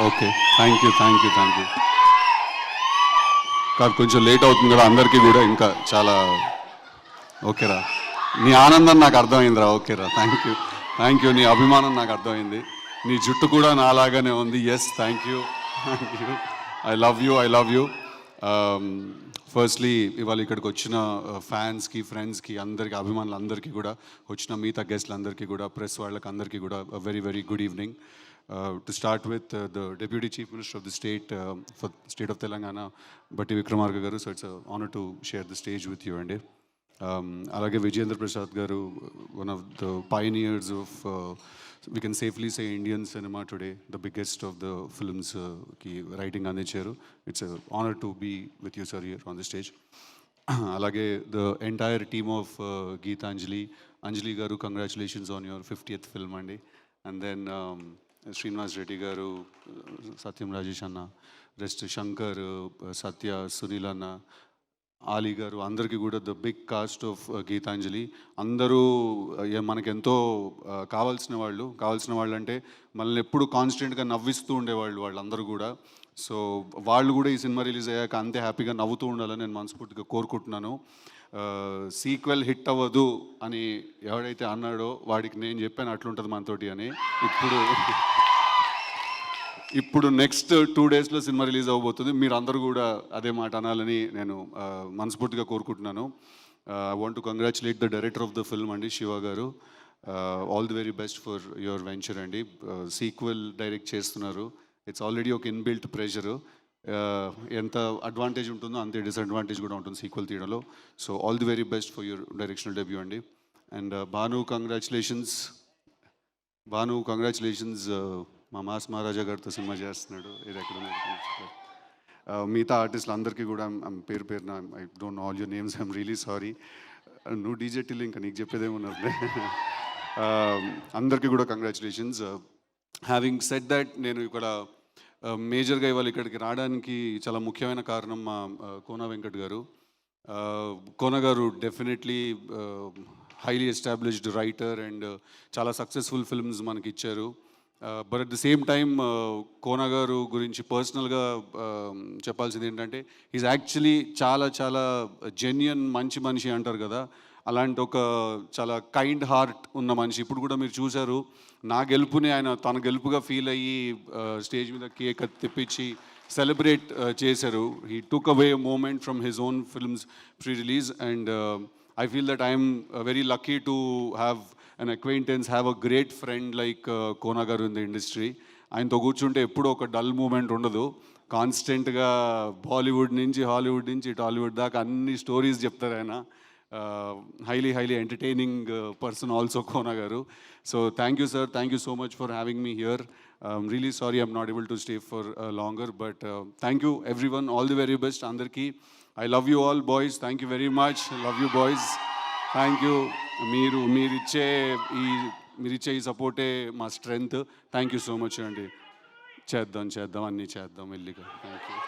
Okay, thank you. కాదు, కొంచెం late అవుతుంది కదా అందరికీ కూడా, ఇంకా చాలా. ఓకేరా, నీ ఆనందం నాకు అర్థమైందిరా. ఓకేరా, థ్యాంక్ యూ. నీ అభిమానం నాకు అర్థమైంది. నీ జుట్టు కూడా నాలాగానే ఉంది. Yes, thank you. I love you. Firstly ఇవాళ ఇక్కడికి వచ్చిన ఫ్యాన్స్కి, ఫ్రెండ్స్కి, అందరికీ, అభిమానులందరికీ కూడా, వచ్చిన మిగతా గెస్ట్లందరికీ కూడా, ప్రెస్ వాళ్ళకి అందరికీ కూడా very very good evening. To start with, the Deputy Chief Minister of the state, for state of Telangana, Batti Vikramarka garu, so it's an honor to share the stage with you. And alage Vijayendra Prasad garu, one of the pioneers of, we can safely say, Indian cinema today, the biggest of the films ki writing andicharu. It's an honor to be with you, sir, here on the stage. Alage the entire team of Geetanjali, Anjali garu, congratulations on your 50th film, andi. And then Srinivas Reddy గారు, సత్యం రాజేష్ అన్న, rest Shankar, సత్య, సునీల్ అన్న, ఆలీ గారు, అందరికీ కూడా the big cast of Geethanjali. అందరూ మనకెంతో కావాల్సిన వాళ్ళు అంటే మనల్ని ఎప్పుడు కాన్స్టెంట్గా నవ్విస్తూ ఉండేవాళ్ళు వాళ్ళందరూ కూడా. సో వాళ్ళు కూడా ఈ సినిమా రిలీజ్ అయ్యాక అంతే హ్యాపీగా నవ్వుతూ ఉండాలని నేను మనస్ఫూర్తిగా కోరుకుంటున్నాను. సీక్వెల్ హిట్ అవ్వదు అని ఎవడైతే అన్నాడో వాడికి నేను చెప్పాను అట్లుంటుంది మనతోటి అని. ఇప్పుడు నెక్స్ట్ 2 daysలో సినిమా రిలీజ్ అవ్వబోతుంది. మీరు అందరూ కూడా అదే మాట అనాలని నేను మనస్ఫూర్తిగా కోరుకుంటున్నాను. I want to congratulate the director of the film అండి, శివ గారు. All the very best for your venture అండి. సీక్వెల్ డైరెక్ట్ చేస్తున్నారు. ఇట్స్ ఆల్రెడీ ఒక ఇన్బిల్ట్ ప్రెషరు. ఎంత అడ్వాంటేజ్ ఉంటుందో అంతే డిసడ్వాంటేజ్ కూడా ఉంటుంది సీక్వెల్ తీయడంలో. So all the very best for your directional debut అండి. And Bhanu, congratulations. మా మాస్ మహారాజా గారితో సినిమా చేస్తున్నాడు. ఇది ఎక్కడ మిగతా ఆర్టిస్టులు అందరికీ కూడా పేరు పేరున, I don't know all your names, I'm really sorry. నువ్వు డీజే టిల్, ఇంకా నీకు చెప్పేదేమున్నది. అందరికీ కూడా కంగ్రాచులేషన్స్. హ్యావింగ్ సెడ్ దట్, నేను ఇక్కడ మేజర్గా ఇవాళ ఇక్కడికి రావడానికి చాలా ముఖ్యమైన కారణం మా కోన వెంకట్ గారు. కోన గారు definitely highly established writer and చాలా సక్సెస్ఫుల్ ఫిల్మ్స్ మనకి ఇచ్చారు. But at the same time Kona గారు గురించి పర్సనల్గా చెప్పాల్సింది ఏంటంటే, ఈజ్ యాక్చువల్లీ చాలా చాలా జెన్యున్ మంచి మనిషి అంటారు కదా, అలాంటి ఒక చాలా కైండ్ హార్ట్ ఉన్న మనిషి. ఇప్పుడు కూడా మీరు చూశారు, నా గెలుపుని ఆయన తన గెలుపుగా ఫీల్ అయ్యి స్టేజ్ మీద కేక్ తెప్పించి సెలబ్రేట్ చేశారు. He took away moment from his own films pre release. And I feel that I'm very lucky to have an acquaintance, have a great friend like Kona garu in the industry. ఆయనతో కూర్చుంటే ఎప్పుడూ ఒక dull moment ఉండదు. కాన్స్టెంట్గా బాలీవుడ్ నుంచి, Hollywood నుంచి, టాలీవుడ్ దాకా అన్ని స్టోరీస్ చెప్తారు ఆయన. Highly entertaining person also Kona గారు. So thank you sir, thank you so much for having me here. Really sorry I'm not able to stay for longer, but thank you everyone, all the very best అందరికీ. I love you all boys, thank you very much. Love you boys, thank you. మీరిచ్చే ఈ సపోర్టే మా strength. Thank you so much అండి. చేద్దాం అన్నీ చేద్దాం వెళ్ళిగా. Thank you.